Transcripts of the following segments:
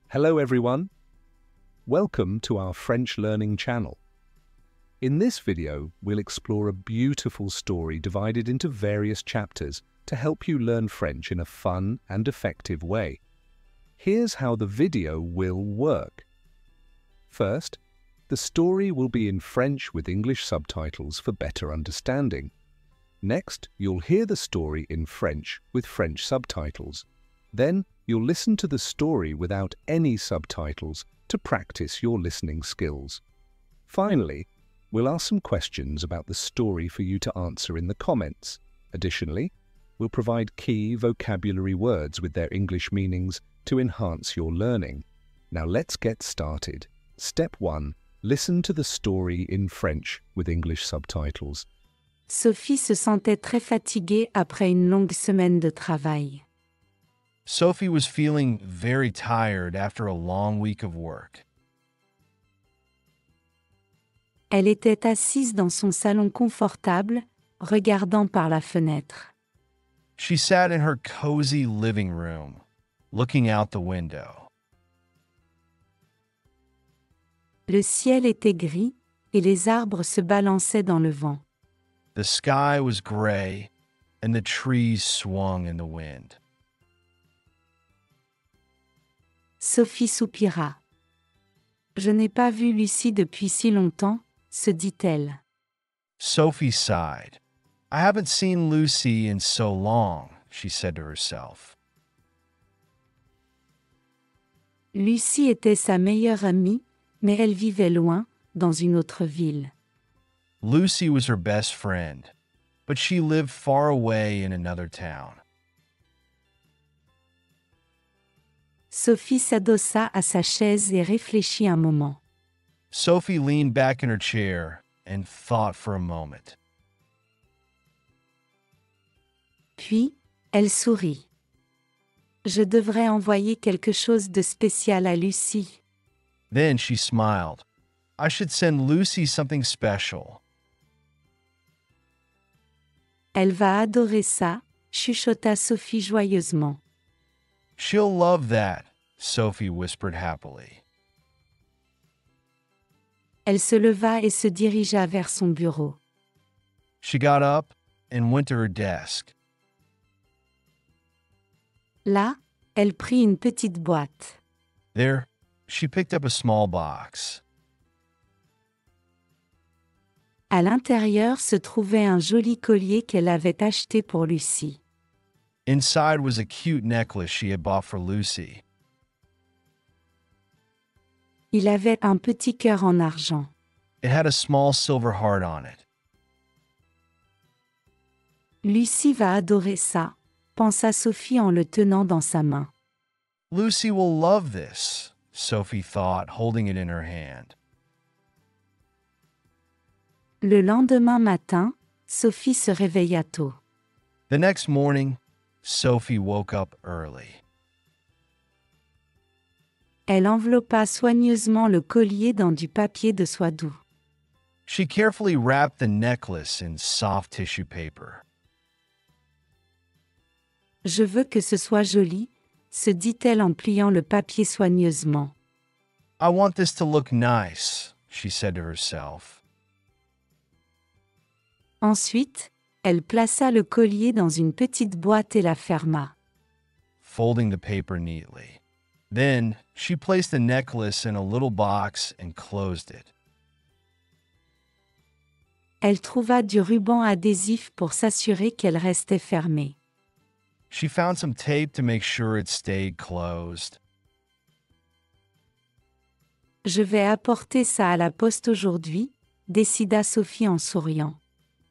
Hello everyone. Welcome to our French learning channel. In this video, we'll explore a beautiful story divided into various chapters to help you learn French in a fun and effective way. Here's how the video will work. First, the story will be in French with English subtitles for better understanding. Next, you'll hear the story in French with French subtitles. Then, you'll listen to the story without any subtitles to practice your listening skills. Finally, we'll ask some questions about the story for you to answer in the comments. Additionally, we'll provide key vocabulary words with their English meanings to enhance your learning. Now let's get started. Step 1. Listen to the story in French with English subtitles. Sophie se sentait très fatiguée après une longue semaine de travail. Sophie was feeling very tired after a long week of work. Elle était assise dans son salon confortable, regardant par la fenêtre. She sat in her cozy living room, looking out the window. Le ciel était gris, et les arbres se balançaient dans le vent. The sky was gray, and the trees swung in the wind. Sophie soupira. Je n'ai pas vu Lucie depuis si longtemps, se dit-elle. Sophie sighed. I haven't seen Lucy in so long, she said to herself. Lucie était sa meilleure amie, mais elle vivait loin, dans une autre ville. Lucy was her best friend, but she lived far away in another town. Sophie s'adossa à sa chaise et réfléchit un moment. Sophie leaned back in her chair and thought for a moment. Puis, elle sourit. Je devrais envoyer quelque chose de spécial à Lucie. Then she smiled. I should send Lucy something special. Elle va adorer ça, chuchota Sophie joyeusement. She'll love that, Sophie whispered happily. Elle se leva et se dirigea vers son bureau. She got up and went to her desk. Là, elle prit une petite boîte. There, she picked up a small box. À l'intérieur se trouvait un joli collier qu'elle avait acheté pour Lucie. Inside was a cute necklace she had bought for Lucy. Il avait un petit cœur en argent. It had a small silver heart on it. Lucie va adorer ça, pensa Sophie en le tenant dans sa main. Lucy will love this, Sophie thought, holding it in her hand. Le lendemain matin, Sophie se réveilla tôt. The next morning, Sophie woke up early. Elle enveloppa soigneusement le collier dans du papier de soie doux. She carefully wrapped the necklace in soft tissue paper. Je veux que ce soit joli, se dit-elle en pliant le papier soigneusement. I want this to look nice, she said to herself. Ensuite, elle plaça le collier dans une petite boîte et la ferma. Folding the paper neatly. Then, she placed the necklace in a little box and closed it. Elle trouva du ruban adhésif pour s'assurer qu'elle restait fermée. She found some tape to make sure it stayed closed. Je vais apporter ça à la poste aujourd'hui, décida Sophie en souriant.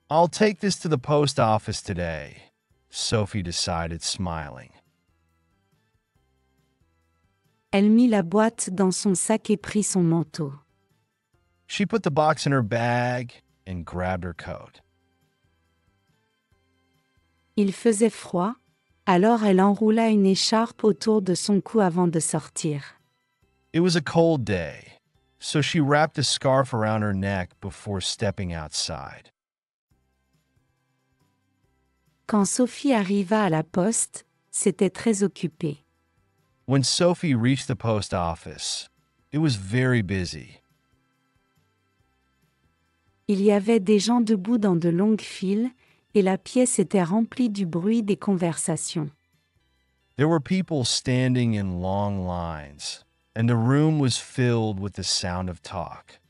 I'll take this to the post office today, Sophie decided, smiling. Elle mit la boîte dans son sac et prit son manteau. She put the box in her bag and grabbed her coat. Il faisait froid, alors elle enroula une écharpe autour de son cou avant de sortir. It was a cold day, so she wrapped a scarf around her neck before stepping outside. Quand Sophie arriva à la poste, c'était très occupé. When Sophie reached the post office, it was very busy. Il y avait des gens debout dans de longues files, et la pièce était remplie du bruit des conversations. There were people standing in long lines, and the room was filled with the sound of talk.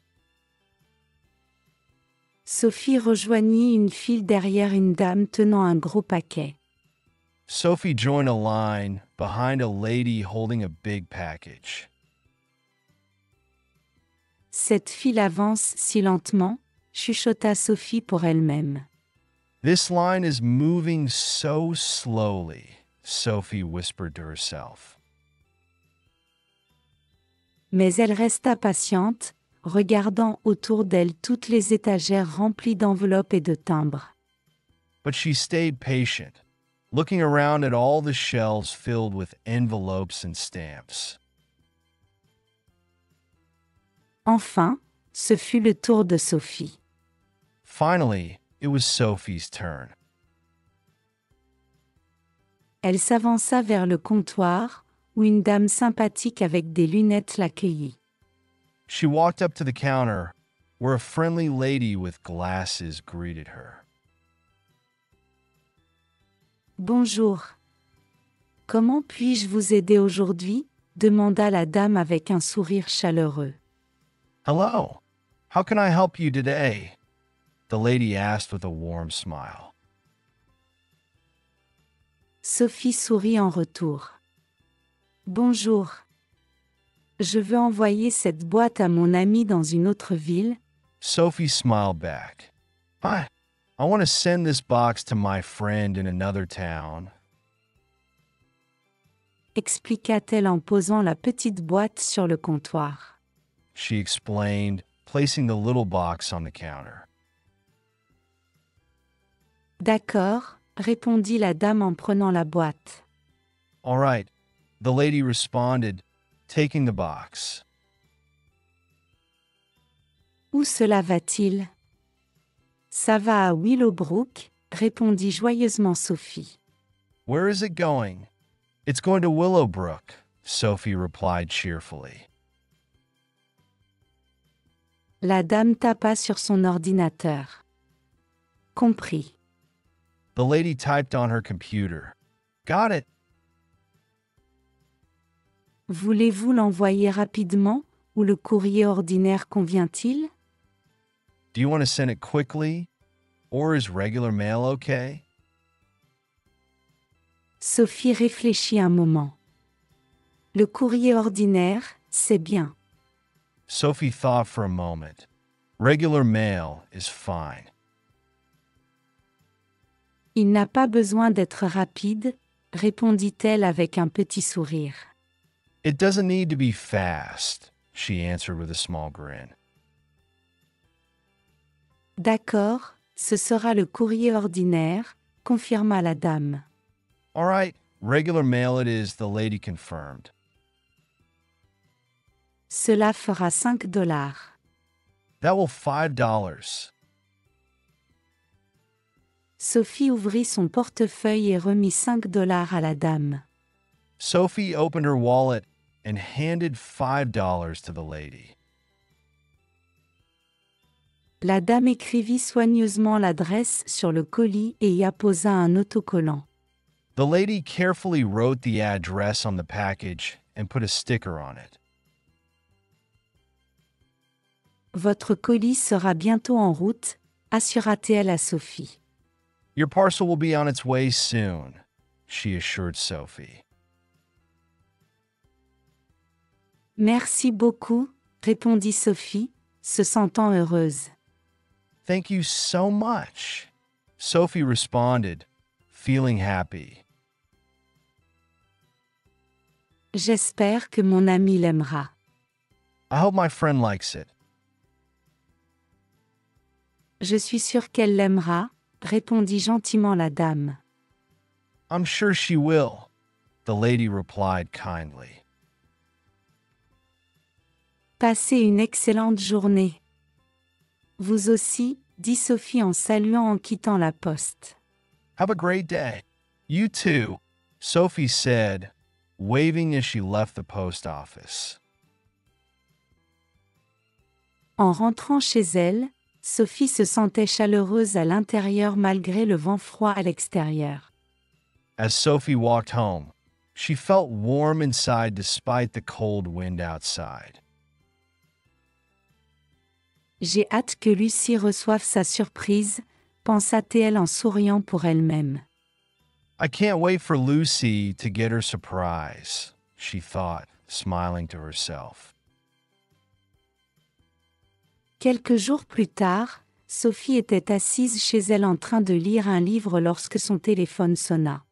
Sophie rejoignit une file derrière une dame tenant un gros paquet. Sophie joined a line behind a lady holding a big package. Cette file avance si lentement, chuchota Sophie pour elle-même. This line is moving so slowly, Sophie whispered to herself. Mais elle resta patiente, regardant autour d'elle toutes les étagères remplies d'enveloppes et de timbres. But she stayed patient, looking around at all the shelves filled with envelopes and stamps. Enfin, ce fut le tour de Sophie. Finally, it was Sophie's turn. Elle s'avança vers le comptoir, où une dame sympathique avec des lunettes l'accueillit. She walked up to the counter, where a friendly lady with glasses greeted her. Bonjour. Comment puis-je vous aider aujourd'hui? Demanda la dame avec un sourire chaleureux. Hello, how can I help you today? The lady asked with a warm smile. Sophie sourit en retour. Bonjour. Je veux envoyer cette boîte à mon ami dans une autre ville. Sophie smiled back. I want to send this box to my friend in another town. Expliqua-t-elle en posant la petite boîte sur le comptoir. She explained, placing the little box on the counter. D'accord, répondit la dame en prenant la boîte. All right, the lady responded, taking the box. Où cela va-t-il? Ça va à Willowbrook, répondit joyeusement Sophie. Where is it going? It's going to Willowbrook, Sophie replied cheerfully. La dame tapa sur son ordinateur. Compris. The lady typed on her computer. Got it. Voulez-vous l'envoyer rapidement, ou le courrier ordinaire convient-il? Do you want to send it quickly? Or is regular mail okay? Sophie réfléchit un moment. Le courrier ordinaire, c'est bien. Sophie thought for a moment. Regular mail is fine. Il n'a pas besoin d'être rapide, répondit-elle avec un petit sourire. It doesn't need to be fast, she answered with a small grin. D'accord, ce sera le courrier ordinaire, confirma la dame. All right, regular mail it is, the lady confirmed. Cela fera $5. That will $5. Sophie ouvrit son portefeuille et remit $5 à la dame. Sophie opened her wallet and handed $5 to the lady. La dame écrivit soigneusement l'adresse sur le colis et y apposa un autocollant. The lady carefully wrote the address on the package and put a sticker on it. Votre colis sera bientôt en route, assura-t-elle à Sophie. Your parcel will be on its way soon, she assured Sophie. Merci beaucoup, répondit Sophie, se sentant heureuse. Thank you so much, Sophie responded, feeling happy. J'espère que mon ami l'aimera. I hope my friend likes it. Je suis sûre qu'elle l'aimera, répondit gentiment la dame. I'm sure she will, the lady replied kindly. Passez une excellente journée. Vous aussi, dit Sophie en saluant en quittant la poste. Have a great day. You too, Sophie said, waving as she left the post office. En rentrant chez elle, Sophie se sentait chaleureuse à l'intérieur malgré le vent froid à l'extérieur. As Sophie walked home, she felt warm inside despite the cold wind outside. J'ai hâte que Lucie reçoive sa surprise, pensa-t-elle en souriant pour elle-même. I can't wait for Lucy to get her surprise, she thought, smiling to herself. Quelques jours plus tard, Sophie était assise chez elle en train de lire un livre lorsque son téléphone sonna.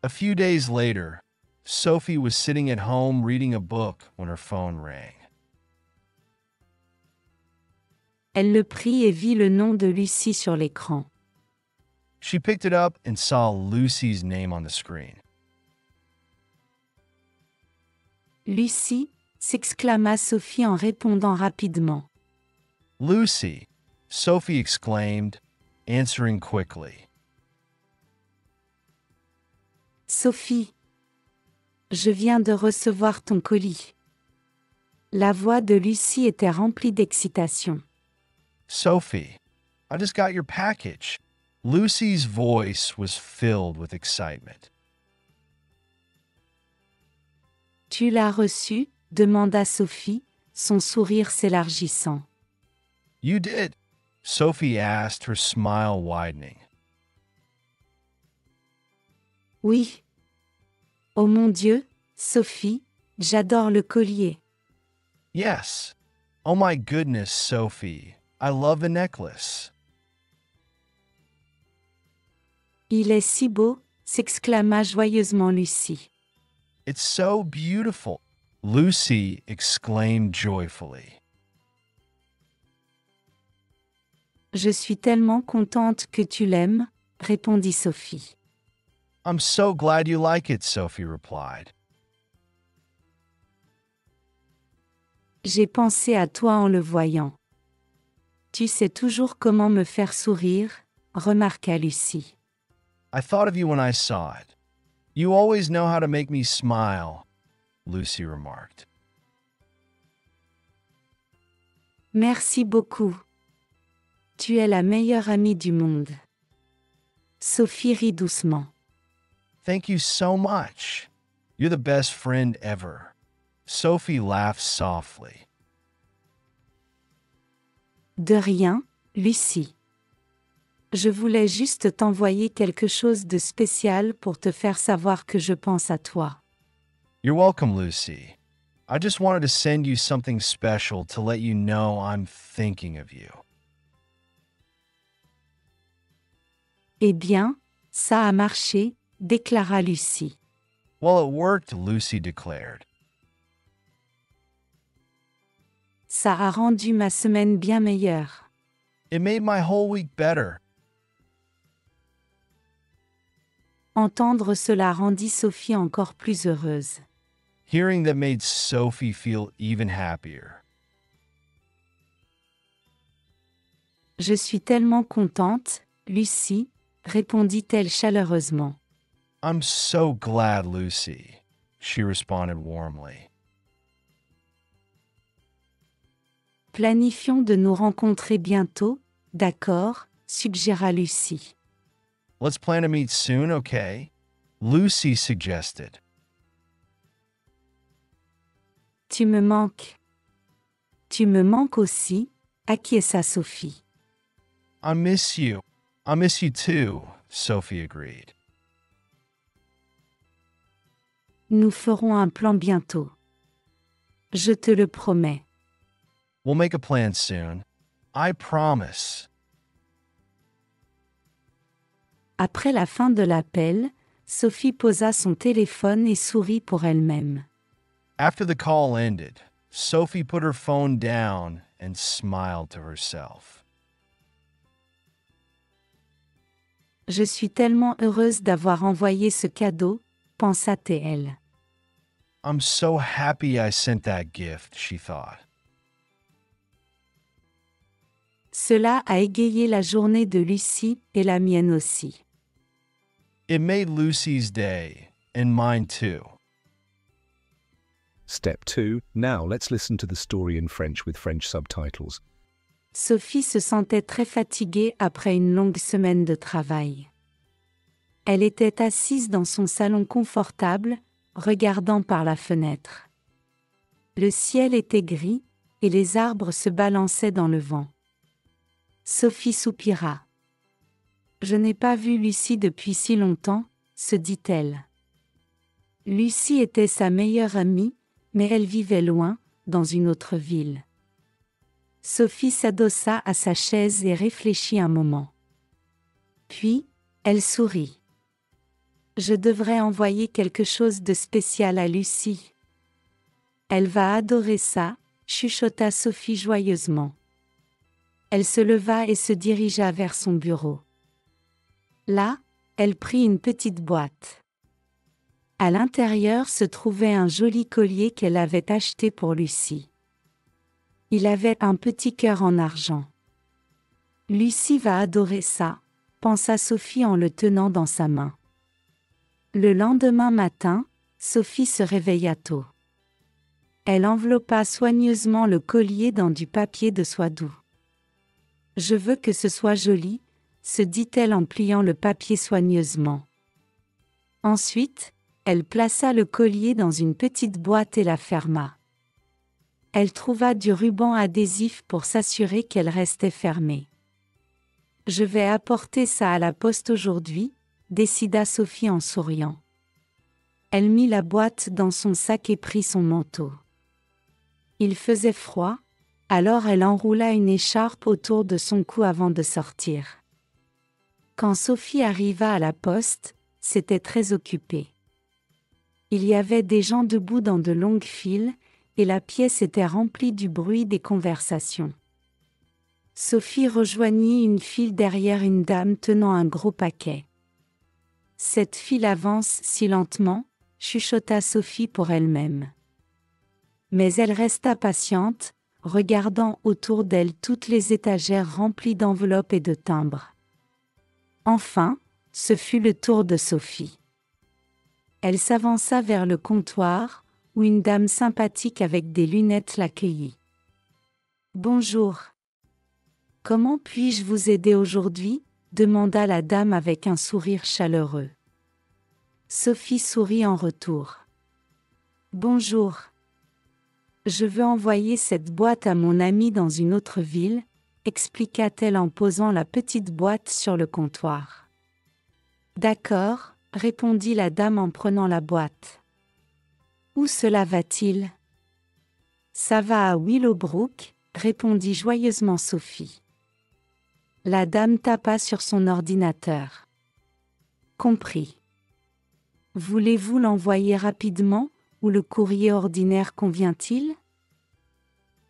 A few days later, Sophie was sitting at home reading a book when her phone rang. Elle le prit et vit le nom de Lucie sur l'écran. She picked it up and saw Lucy's name on the screen. Lucie, s'exclama Sophie en répondant rapidement. Lucy, Sophie exclaimed, answering quickly. Sophie, je viens de recevoir ton colis. La voix de Lucie était remplie d'excitation. Sophie, I just got your package. Lucy's voice was filled with excitement. Tu l'as reçu? Demanda Sophie, son sourire s'élargissant. You did, Sophie asked, her smile widening. Oui. Oh mon Dieu, Sophie, j'adore le collier. Yes. Oh my goodness, Sophie, I love the necklace. Il est si beau, s'exclama joyeusement Lucie. It's so beautiful, Lucy exclaimed joyfully. Je suis tellement contente que tu l'aimes, répondit Sophie. I'm so glad you like it, Sophie replied. J'ai pensé à toi en le voyant. Tu sais toujours comment me faire sourire, remarqua Lucie. I thought of you when I saw it. You always know how to make me smile, Lucy remarked. Merci beaucoup. Tu es la meilleure amie du monde. Sophie rit doucement. Thank you so much. You're the best friend ever. Sophie laughed softly. De rien, Lucie. Je voulais juste t'envoyer quelque chose de spécial pour te faire savoir que je pense à toi. You're welcome, Lucy. I just wanted to send you something special to let you know I'm thinking of you. Eh bien, ça a marché, déclara Lucie. Well, it worked, Lucy declared. Ça a rendu ma semaine bien meilleure. It made my whole week better. Entendre cela rendit Sophie encore plus heureuse. Hearing that made Sophie feel even happier. Je suis tellement contente, Lucie, répondit-elle chaleureusement. I'm so glad, Lucy, she responded warmly. Planifions de nous rencontrer bientôt, d'accord, suggéra Lucie. Let's plan to meet soon, okay? Lucy suggested. Tu me manques. Tu me manques aussi, acquiesça Sophie. I miss you. I miss you too, Sophie agreed. Nous ferons un plan bientôt. Je te le promets. We'll make a plan soon. I promise. Après la fin de l'appel, Sophie posa son téléphone et sourit pour elle-même. After the call ended, Sophie put her phone down and smiled to herself. Je suis tellement heureuse d'avoir envoyé ce cadeau, pensa-t-elle. I'm so happy I sent that gift, she thought. Cela a égayé la journée de Lucie et la mienne aussi. It made Lucy's day, and mine too. Step 2. Now let's listen to the story in French with French subtitles. Sophie se sentait très fatiguée après une longue semaine de travail. Elle était assise dans son salon confortable, regardant par la fenêtre. Le ciel était gris, et les arbres se balançaient dans le vent. Sophie soupira. « Je n'ai pas vu Lucie depuis si longtemps », se dit-elle. Lucie était sa meilleure amie, mais elle vivait loin, dans une autre ville. Sophie s'adossa à sa chaise et réfléchit un moment. Puis, elle sourit. « Je devrais envoyer quelque chose de spécial à Lucie. Elle va adorer ça », chuchota Sophie joyeusement. Elle se leva et se dirigea vers son bureau. Là, elle prit une petite boîte. À l'intérieur se trouvait un joli collier qu'elle avait acheté pour Lucie. Il avait un petit cœur en argent. Lucie va adorer ça, pensa Sophie en le tenant dans sa main. Le lendemain matin, Sophie se réveilla tôt. Elle enveloppa soigneusement le collier dans du papier de soie doux. « Je veux que ce soit joli », se dit-elle en pliant le papier soigneusement. Ensuite, elle plaça le collier dans une petite boîte et la ferma. Elle trouva du ruban adhésif pour s'assurer qu'elle restait fermée. « Je vais apporter ça à la poste aujourd'hui », décida Sophie en souriant. Elle mit la boîte dans son sac et prit son manteau. Il faisait froid, alors elle enroula une écharpe autour de son cou avant de sortir. Quand Sophie arriva à la poste, c'était très occupé. Il y avait des gens debout dans de longues files, et la pièce était remplie du bruit des conversations. Sophie rejoignit une file derrière une dame tenant un gros paquet. « Cette file avance si lentement », chuchota Sophie pour elle-même. Mais elle resta patiente, regardant autour d'elle toutes les étagères remplies d'enveloppes et de timbres. Enfin, ce fut le tour de Sophie. Elle s'avança vers le comptoir, où une dame sympathique avec des lunettes l'accueillit. « Bonjour. Comment puis-je vous aider aujourd'hui ?» demanda la dame avec un sourire chaleureux. Sophie sourit en retour. « Bonjour. Je veux envoyer cette boîte à mon ami dans une autre ville, » expliqua-t-elle en posant la petite boîte sur le comptoir. « D'accord, » répondit la dame en prenant la boîte. « Où cela va-t-il » ? « Ça va à Willowbrook, » répondit joyeusement Sophie. La dame tapa sur son ordinateur. « Compris. Voulez-vous l'envoyer rapidement, ou le courrier ordinaire convient-il »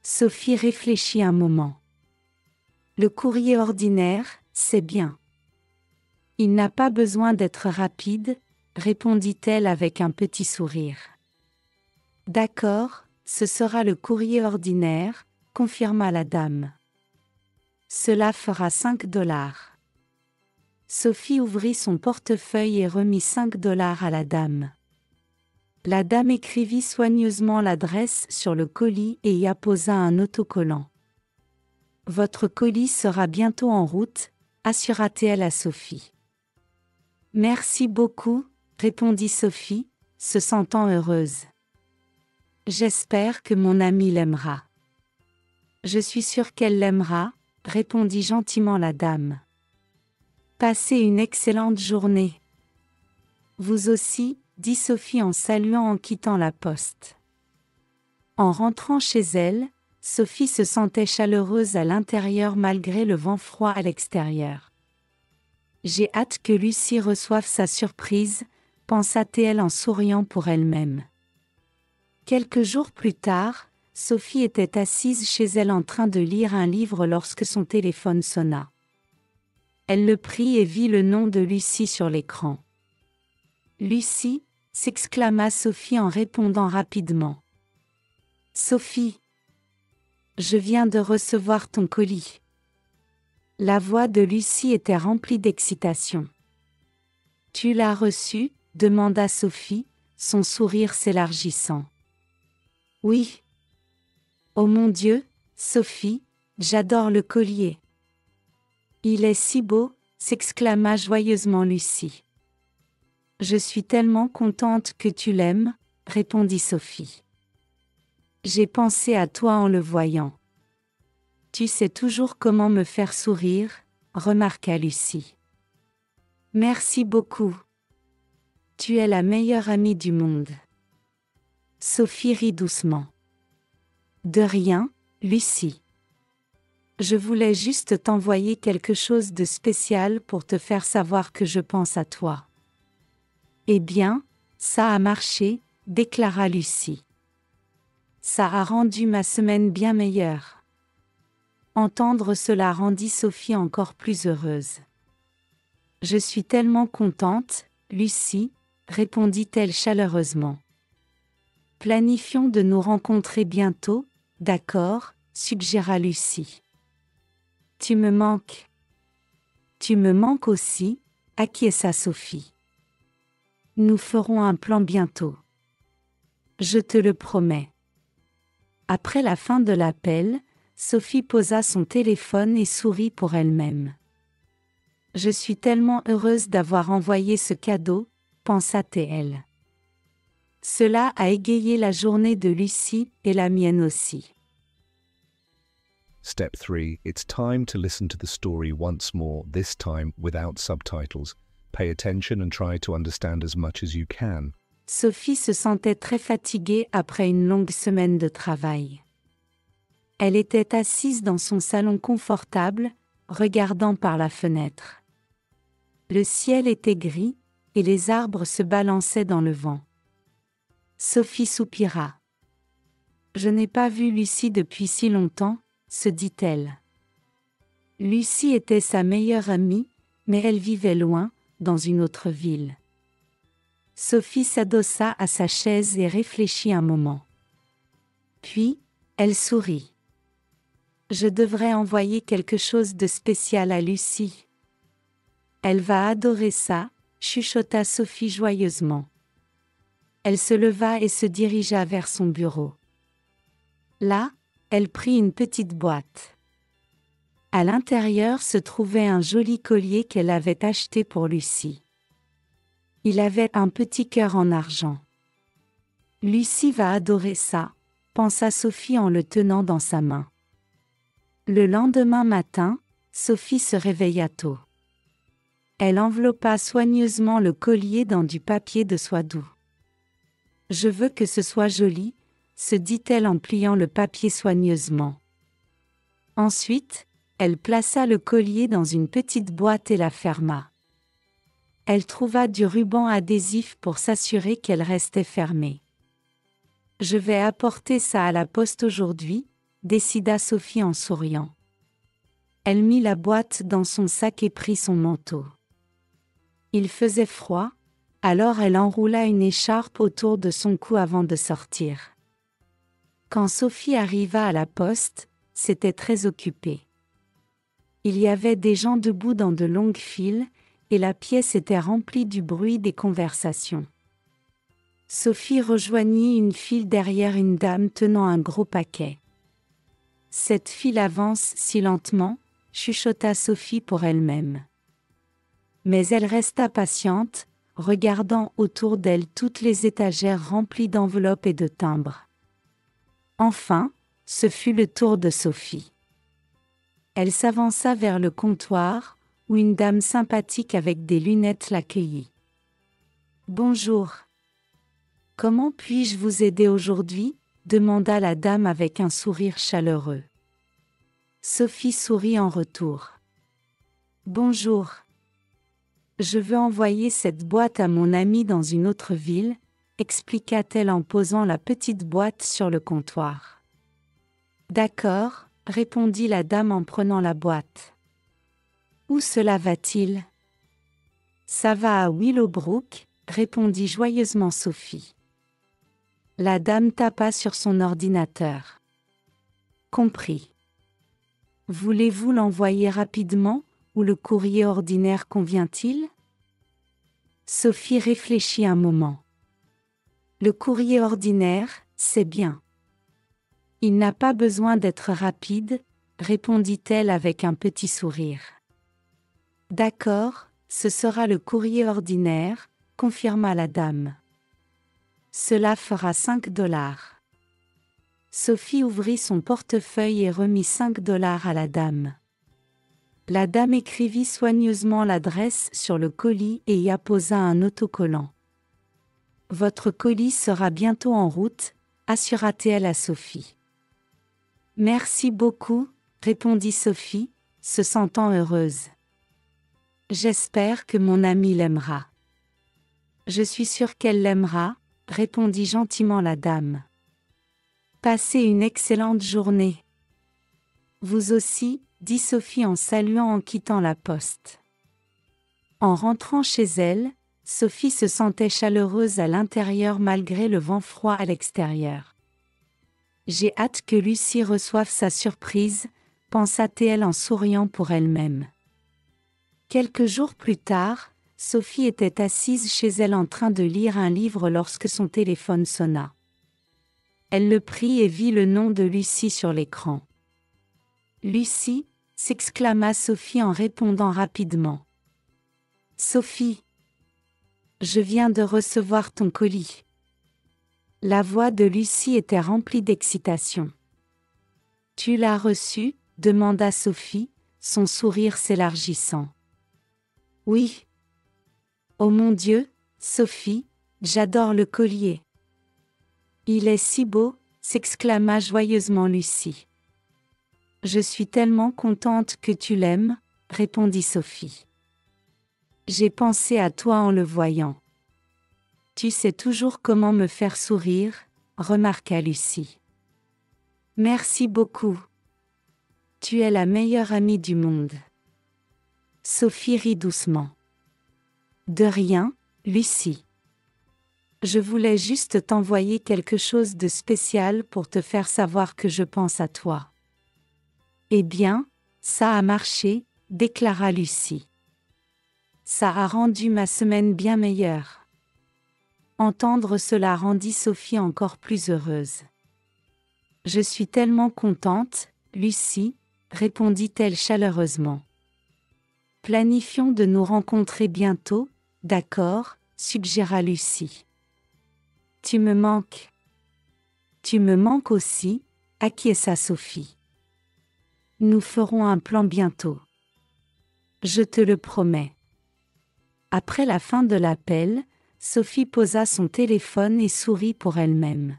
Sophie réfléchit un moment. « Le courrier ordinaire, c'est bien. »« Il n'a pas besoin d'être rapide, » répondit-elle avec un petit sourire. « D'accord, ce sera le courrier ordinaire, » confirma la dame. « Cela fera 5 $. » Sophie ouvrit son portefeuille et remit 5 $ à la dame. La dame écrivit soigneusement l'adresse sur le colis et y apposa un autocollant. « Votre colis sera bientôt en route », assura-t-elle à Sophie. « Merci beaucoup », répondit Sophie, se sentant heureuse. « J'espère que mon amie l'aimera. »« Je suis sûre qu'elle l'aimera », répondit gentiment la dame. « Passez une excellente journée. »« Vous aussi », dit Sophie en saluant en quittant la poste. En rentrant chez elle, Sophie se sentait chaleureuse à l'intérieur malgré le vent froid à l'extérieur. « J'ai hâte que Lucie reçoive sa surprise », pensa-t-elle en souriant pour elle-même. Quelques jours plus tard, Sophie était assise chez elle en train de lire un livre lorsque son téléphone sonna. Elle le prit et vit le nom de Lucie sur l'écran. « Lucie !» s'exclama Sophie en répondant rapidement. « Sophie, je viens de recevoir ton colis. » La voix de Lucie était remplie d'excitation. « Tu l'as reçu ?» demanda Sophie, son sourire s'élargissant. Oui. Oh mon Dieu, Sophie, j'adore le collier. Il est si beau, s'exclama joyeusement Lucie. Je suis tellement contente que tu l'aimes, répondit Sophie. J'ai pensé à toi en le voyant. Tu sais toujours comment me faire sourire, remarqua Lucie. Merci beaucoup. Tu es la meilleure amie du monde. Sophie rit doucement. De rien, Lucie. Je voulais juste t'envoyer quelque chose de spécial pour te faire savoir que je pense à toi. Eh bien, ça a marché, déclara Lucie. Ça a rendu ma semaine bien meilleure. Entendre cela rendit Sophie encore plus heureuse. Je suis tellement contente, Lucie, répondit-elle chaleureusement. Planifions de nous rencontrer bientôt, d'accord, suggéra Lucie. Tu me manques. Tu me manques aussi, acquiesça Sophie. Nous ferons un plan bientôt. Je te le promets. Après la fin de l'appel, Sophie posa son téléphone et sourit pour elle-même. Je suis tellement heureuse d'avoir envoyé ce cadeau, pensa-t-elle. Cela a égayé la journée de Lucie et la mienne aussi. Step 3. It's time to listen to the story once more, this time without subtitles. Pay attention and try to understand as much as you can. Sophie se sentait très fatiguée après une longue semaine de travail. Elle était assise dans son salon confortable, regardant par la fenêtre. Le ciel était gris, et les arbres se balançaient dans le vent. Sophie soupira. « Je n'ai pas vu Lucie depuis si longtemps », se dit-elle. Lucie était sa meilleure amie, mais elle vivait loin, dans une autre ville. Sophie s'adossa à sa chaise et réfléchit un moment. Puis, elle sourit. « Je devrais envoyer quelque chose de spécial à Lucie. Elle va adorer ça, » chuchota Sophie joyeusement. Elle se leva et se dirigea vers son bureau. Là, elle prit une petite boîte. À l'intérieur se trouvait un joli collier qu'elle avait acheté pour Lucie. Il avait un petit cœur en argent. Lucie va adorer ça, pensa Sophie en le tenant dans sa main. Le lendemain matin, Sophie se réveilla tôt. Elle enveloppa soigneusement le collier dans du papier de soie doux. « Je veux que ce soit joli », se dit-elle en pliant le papier soigneusement. Ensuite, elle plaça le collier dans une petite boîte et la ferma. Elle trouva du ruban adhésif pour s'assurer qu'elle restait fermée. « Je vais apporter ça à la poste aujourd'hui », décida Sophie en souriant. Elle mit la boîte dans son sac et prit son manteau. Il faisait froid, alors elle enroula une écharpe autour de son cou avant de sortir. Quand Sophie arriva à la poste, c'était très occupé. Il y avait des gens debout dans de longues files, et la pièce était remplie du bruit des conversations. Sophie rejoignit une file derrière une dame tenant un gros paquet. Cette file avance si lentement, chuchota Sophie pour elle-même. Mais elle resta patiente, regardant autour d'elle toutes les étagères remplies d'enveloppes et de timbres. Enfin, ce fut le tour de Sophie. Elle s'avança vers le comptoir, où une dame sympathique avec des lunettes l'accueillit. « Bonjour. Comment puis-je vous aider aujourd'hui ?» demanda la dame avec un sourire chaleureux. Sophie sourit en retour. « Bonjour. Je veux envoyer cette boîte à mon ami dans une autre ville, » expliqua-t-elle en posant la petite boîte sur le comptoir. « D'accord, » répondit la dame en prenant la boîte. « Où cela va-t-il » ? « Ça va à Willowbrook, » répondit joyeusement Sophie. La dame tapa sur son ordinateur. « Compris. Voulez-vous l'envoyer rapidement, ou le courrier ordinaire convient-il » Sophie réfléchit un moment. « Le courrier ordinaire, c'est bien. Il n'a pas besoin d'être rapide, répondit-elle avec un petit sourire. D'accord, ce sera le courrier ordinaire, confirma la dame. Cela fera 5 $. Sophie ouvrit son portefeuille et remit 5 $ à la dame. La dame écrivit soigneusement l'adresse sur le colis et y apposa un autocollant. Votre colis sera bientôt en route, assura-t-elle à Sophie. Merci beaucoup, répondit Sophie, se sentant heureuse. J'espère que mon amie l'aimera. Je suis sûre qu'elle l'aimera, répondit gentiment la dame. Passez une excellente journée. Vous aussi, dit Sophie en saluant en quittant la poste. En rentrant chez elle, Sophie se sentait chaleureuse à l'intérieur malgré le vent froid à l'extérieur. J'ai hâte que Lucie reçoive sa surprise, pensa-t-elle en souriant pour elle-même. Quelques jours plus tard, Sophie était assise chez elle en train de lire un livre lorsque son téléphone sonna. Elle le prit et vit le nom de Lucie sur l'écran. « Lucie !» s'exclama Sophie en répondant rapidement. « Sophie ! Je viens de recevoir ton colis. » La voix de Lucie était remplie d'excitation. « Tu l'as reçu ?» demanda Sophie, son sourire s'élargissant. « Oui. »« Oh mon Dieu, Sophie, j'adore le collier. »« Il est si beau !» s'exclama joyeusement Lucie. « Je suis tellement contente que tu l'aimes, » répondit Sophie. « J'ai pensé à toi en le voyant. »« Tu sais toujours comment me faire sourire, » remarqua Lucie. « Merci beaucoup. Tu es la meilleure amie du monde. » Sophie rit doucement. « De rien, Lucie. Je voulais juste t'envoyer quelque chose de spécial pour te faire savoir que je pense à toi. » Eh bien, ça a marché, déclara Lucie. Ça a rendu ma semaine bien meilleure. Entendre cela rendit Sophie encore plus heureuse. Je suis tellement contente, Lucie, répondit-elle chaleureusement. Planifions de nous rencontrer bientôt, d'accord, suggéra Lucie. Tu me manques. Tu me manques aussi, acquiesça Sophie. Nous ferons un plan bientôt. Je te le promets. Après la fin de l'appel, Sophie posa son téléphone et sourit pour elle-même.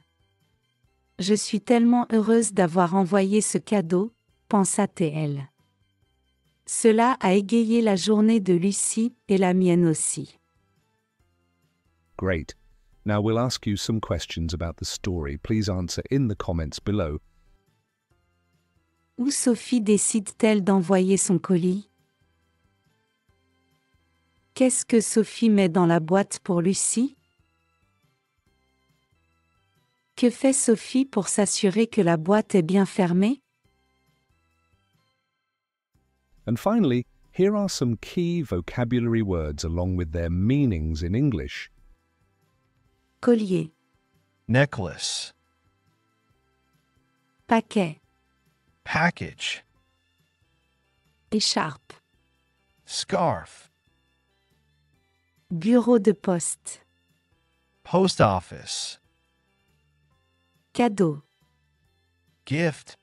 Je suis tellement heureuse d'avoir envoyé ce cadeau, pensa-t-elle. Cela a égayé la journée de Lucie et la mienne aussi. Great. Now we'll ask you some questions about the story. Please answer in the comments below. Où Sophie décide-t-elle d'envoyer son colis? Qu'est-ce que Sophie met dans la boîte pour Lucie? Que fait Sophie pour s'assurer que la boîte est bien fermée? And finally, here are some key vocabulary words along with their meanings in English. Collier, necklace, paquet, package, écharpe, scarf, bureau de poste, post office, cadeau, gift,